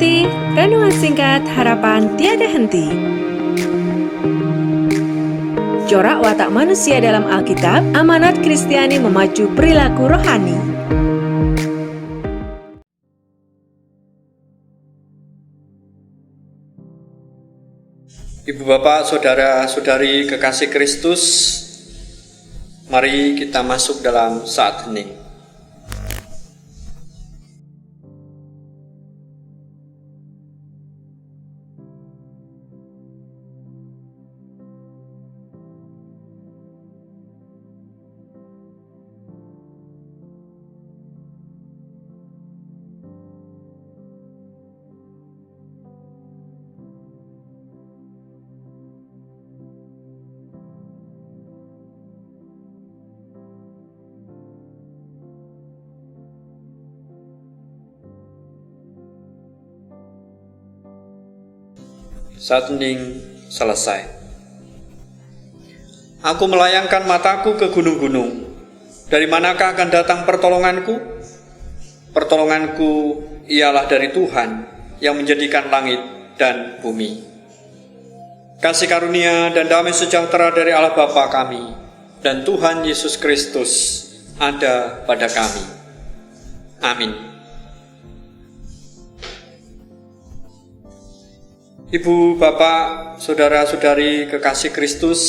mengikuti renungan singkat harapan tiada henti. Corak watak manusia dalam Alkitab, amanat Kristiani memacu perilaku rohani. Ibu bapak, saudara-saudari kekasih Kristus, mari kita masuk dalam saat hening. Saat hening selesai. Aku melayangkan mataku ke gunung-gunung. Dari manakah akan datang pertolonganku? Pertolonganku ialah dari Tuhan yang menjadikan langit dan bumi. Kasih karunia dan damai sejahtera dari Allah Bapa kami dan Tuhan Yesus Kristus ada pada kami. Amin. Ibu, bapak, saudara-saudari kekasih Kristus,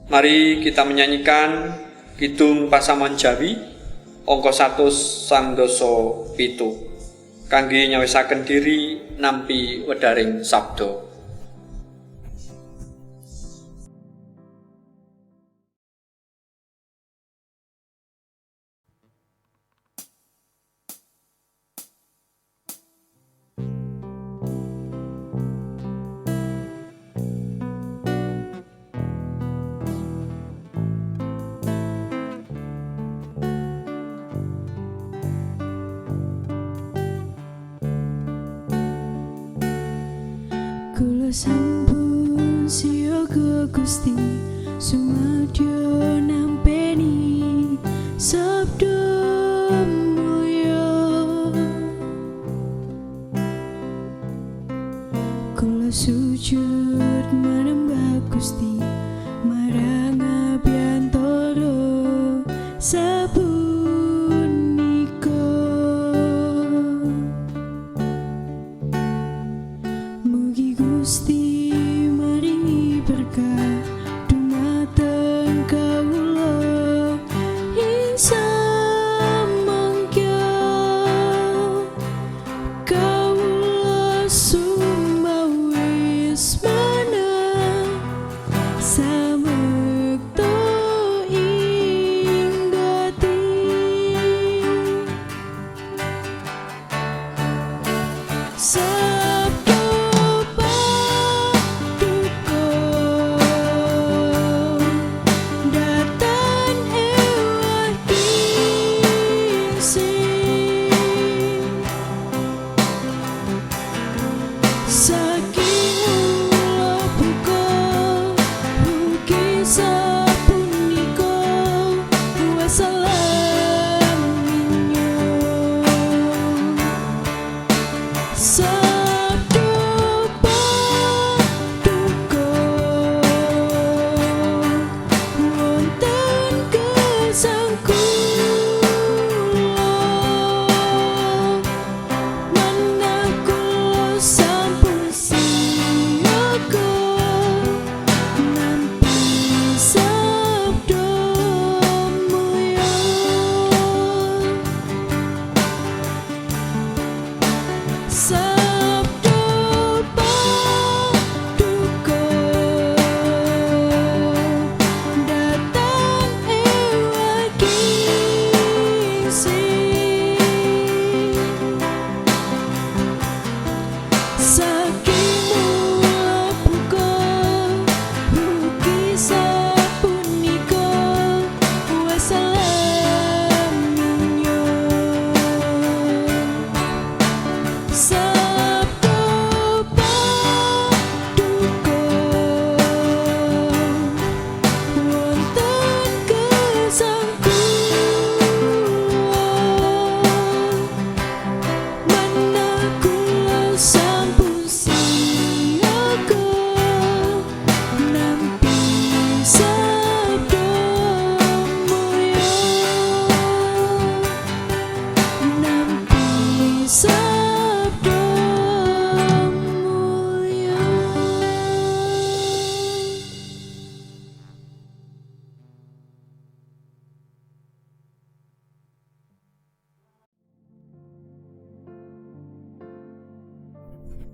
mari kita menyanyikan Kidung Pasaman Jawi, angka 1 Sangdoso Pitu. Kangge nyawisaken diri nampi wedaring sabda. Kula sampun siyaga Gusti sumadyo nampeni sabda mulya. Kula sujud manembah Gusti marang abiyantara sapunika. Mugi Gusti maringi berkah dumateng kawula ing samangkya. Kawula sumawis manah samekta ing gati. Sampun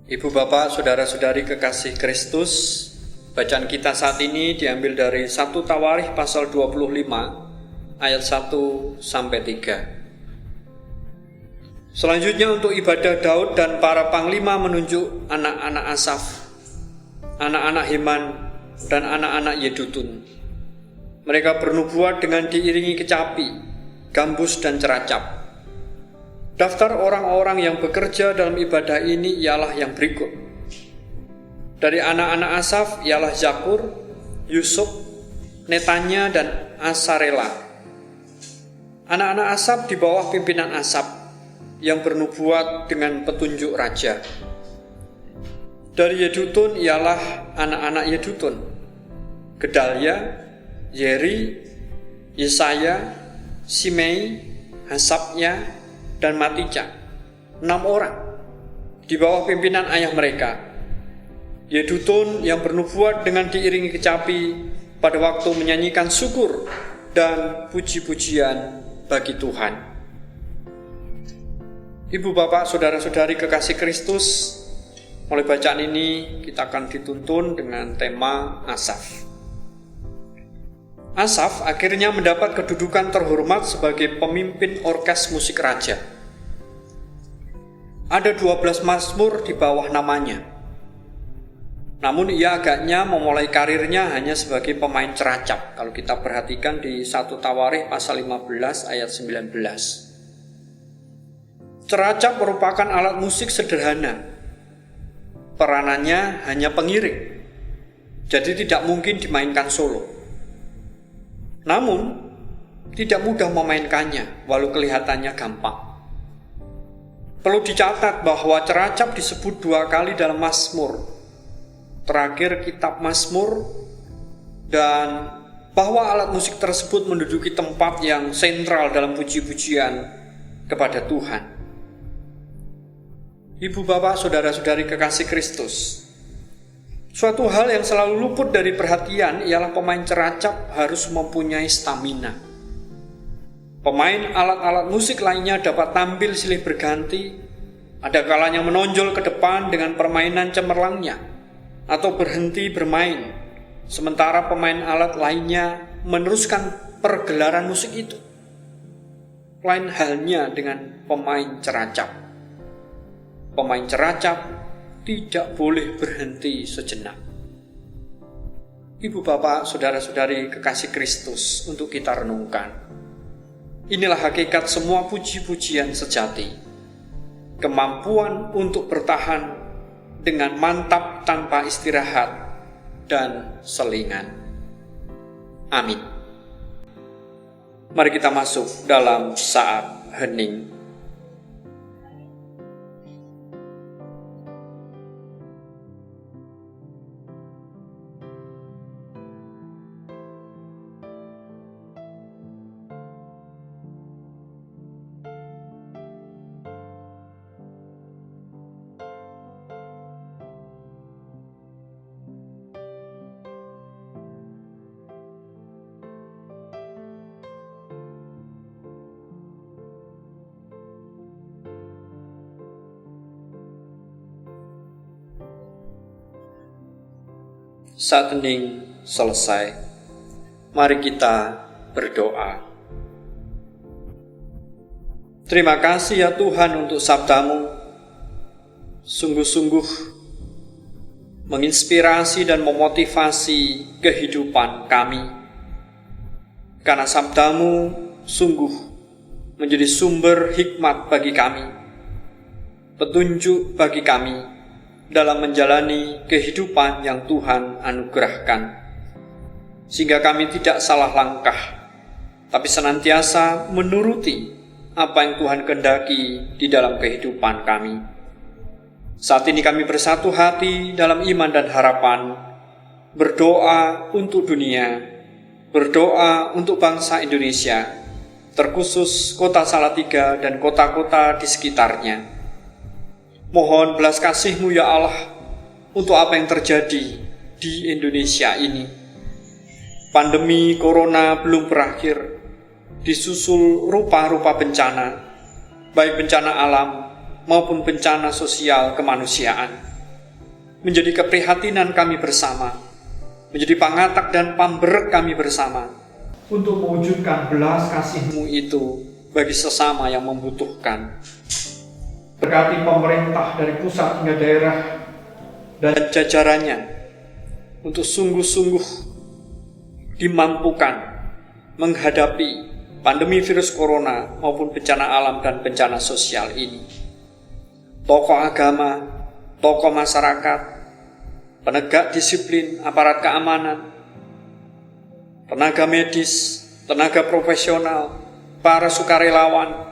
Ibu bapak, saudara-saudari kekasih Kristus, bacaan kita saat ini diambil dari 1 Tawarikh pasal 25 ayat 1 sampai 3. Selanjutnya untuk ibadah Daud dan para panglima menunjuk anak-anak Asaf, anak-anak Heman dan anak-anak Yedutun. Mereka bernubuat dengan diiringi kecapi, gambus dan ceracap. Daftar orang-orang yang bekerja dalam ibadah ini ialah yang berikut. Dari anak-anak Asaf ialah Zakur, Yusuf, Netanya, dan Asarela. Anak-anak Asaf di bawah pimpinan Asaf yang bernubuat dengan petunjuk raja. Dari Yedutun ialah anak-anak Yedutun, Gedalia, Yeri, Yesaya, Simei, Hasabnya, dan Matija, 6 orang di bawah pimpinan ayah mereka. Yedutun yang bernubuat dengan diiringi kecapi pada waktu menyanyikan syukur dan puji-pujian bagi Tuhan. Ibu bapak, saudara-saudari kekasih Kristus, oleh bacaan ini kita akan dituntun dengan tema Asaf. Asaf akhirnya mendapat kedudukan terhormat sebagai pemimpin orkes musik raja. Ada 12 mazmur di bawah namanya. Namun ia agaknya memulai karirnya hanya sebagai pemain ceracap. Kalau kita perhatikan di 1 Tawarikh pasal 15 ayat 19. Ceracap merupakan alat musik sederhana. Peranannya hanya pengiring. Jadi tidak mungkin dimainkan solo. Namun, tidak mudah memainkannya, walau kelihatannya gampang. Perlu dicatat bahwa ceracap disebut 2 kali dalam Mazmur. Terakhir kitab Mazmur, dan bahwa alat musik tersebut menduduki tempat yang sentral dalam puji-pujian kepada Tuhan. Ibu bapak, saudara-saudari kekasih Kristus, suatu hal yang selalu luput dari perhatian ialah pemain ceracap harus mempunyai stamina. Pemain alat-alat musik lainnya dapat tampil silih berganti, ada kalanya menonjol ke depan dengan permainan cemerlangnya, atau berhenti bermain, sementara pemain alat lainnya meneruskan pergelaran musik itu. Lain halnya dengan pemain ceracap. Pemain ceracap tidak boleh berhenti sejenak. Ibu bapak, saudara-saudari kekasih Kristus, untuk kita renungkan. Inilah hakikat semua puji-pujian sejati. Kemampuan untuk bertahan dengan mantap tanpa istirahat dan selingan. Amin. Mari kita masuk dalam saat hening. Saat hening selesai, mari kita berdoa. Terima kasih ya Tuhan untuk sabda-Mu. Sungguh-sungguh menginspirasi dan memotivasi kehidupan kami. Karena sabda-Mu sungguh menjadi sumber hikmat bagi kami, petunjuk bagi kami dalam menjalani kehidupan yang Tuhan anugerahkan, sehingga kami tidak salah langkah, tapi senantiasa menuruti apa yang Tuhan kehendaki di dalam kehidupan kami. Saat ini kami bersatu hati dalam iman dan harapan, berdoa untuk dunia, berdoa untuk bangsa Indonesia, terkhusus kota Salatiga dan kota-kota di sekitarnya. Mohon belas kasih-Mu ya Allah untuk apa yang terjadi di Indonesia ini. Pandemi corona belum berakhir, disusul rupa-rupa bencana, baik bencana alam maupun bencana sosial kemanusiaan. menjadi keprihatinan kami bersama, menjadi pangatak dan pamberek kami bersama, untuk mewujudkan belas kasih-Mu itu bagi sesama yang membutuhkan. Berkati pemerintah dari pusat hingga daerah dan jajarannya untuk sungguh-sungguh dimampukan menghadapi pandemi virus corona maupun bencana alam dan bencana sosial ini. Tokoh agama, tokoh masyarakat, penegak disiplin, aparat keamanan, tenaga medis, tenaga profesional, para sukarelawan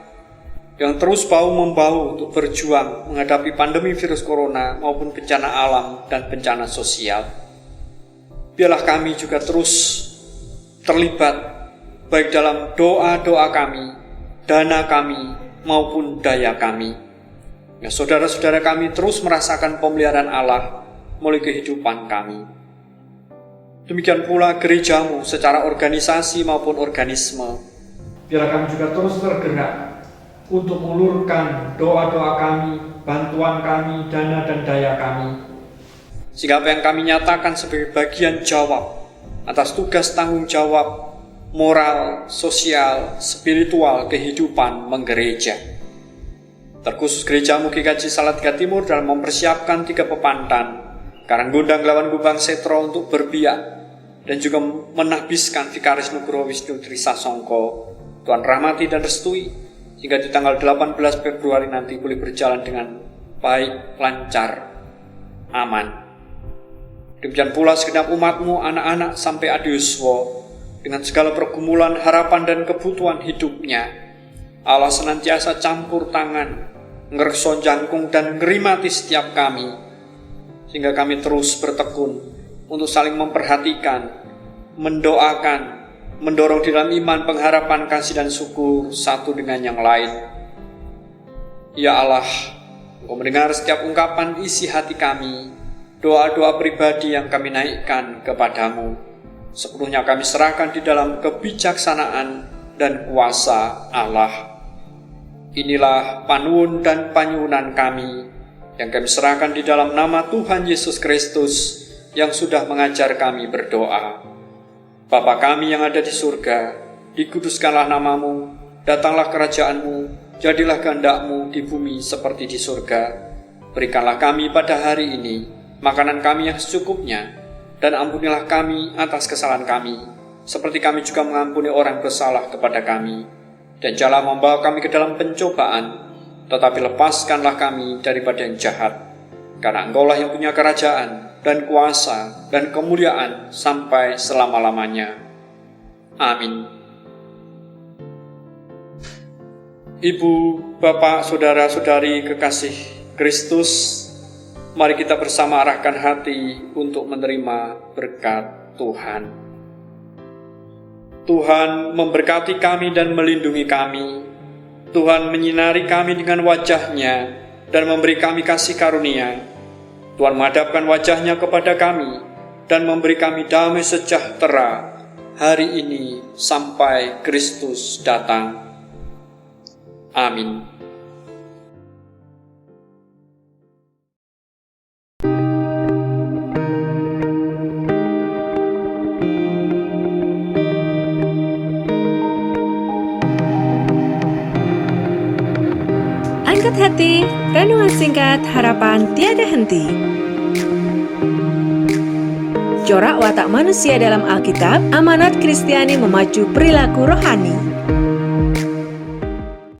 yang terus bahu-membahu untuk berjuang menghadapi pandemi virus corona maupun bencana alam dan bencana sosial. Biarlah kami juga terus terlibat baik dalam doa-doa kami, dana kami, maupun daya kami. Ya, saudara-saudara kami terus merasakan pemeliharaan Allah melalui kehidupan kami. Demikian pula gereja-Mu secara organisasi maupun organisme. Biarlah kami juga terus tergerak untuk mengulurkan doa-doa kami, bantuan kami, dana dan daya kami. Sehingga apa yang kami nyatakan sebagai bagian jawab atas tugas tanggung jawab moral, sosial, spiritual kehidupan menggereja. Terkhusus gereja-Mu GKJ Salatiga Timur dalam mempersiapkan 3 pepantan Karanggondang lawan Gubang Setro untuk berbiak dan juga menahbiskan Vikaris Nugroho Wisnu Trisasongko. Tuhan rahmati dan restui hingga di tanggal 18 Februari nanti boleh berjalan dengan baik, lancar, aman. Demikian pula segenap umat-Mu, anak-anak sampai adiuswo, dengan segala pergumulan, harapan dan kebutuhan hidupnya, Allah senantiasa campur tangan, ngerso jangkung dan ngerimati setiap kami, sehingga kami terus bertekun untuk saling memperhatikan, mendoakan, mendorong di dalam iman, pengharapan, kasih dan syukur satu dengan yang lain. Ya Allah, Engkau mendengar setiap ungkapan isi hati kami, doa-doa pribadi yang kami naikkan kepadamu. Sepenuhnya kami serahkan di dalam kebijaksanaan dan kuasa Allah. Inilah panuwun dan panyuwunan kami yang kami serahkan di dalam nama Tuhan Yesus Kristus yang sudah mengajar kami berdoa. Bapa kami yang ada di surga, dikuduskanlah nama-Mu, datanglah kerajaan-Mu, jadilah kehendak-Mu di bumi seperti di surga. Berikanlah kami pada hari ini makanan kami yang secukupnya, dan ampunilah kami atas kesalahan kami, seperti kami juga mengampuni orang bersalah kepada kami. Dan janganlah membawa kami ke dalam pencobaan, tetapi lepaskanlah kami daripada yang jahat. Karena Engkau-lah yang punya kerajaan, dan kuasa, dan kemuliaan sampai selama-lamanya. Amin. Ibu, Bapak, Saudara-saudari kekasih Kristus, mari kita bersama arahkan hati untuk menerima berkat Tuhan. Tuhan memberkati kami dan melindungi kami. Tuhan menyinari kami dengan wajah-Nya dan memberi kami kasih karunia. Tuhan menghadapkan wajah-Nya kepada kami dan memberi kami damai sejahtera hari ini sampai Kristus datang. Amin. Angkat hati, renungan singkat harapan tiada henti. Corak watak manusia dalam Alkitab, amanat Kristiani memacu perilaku rohani.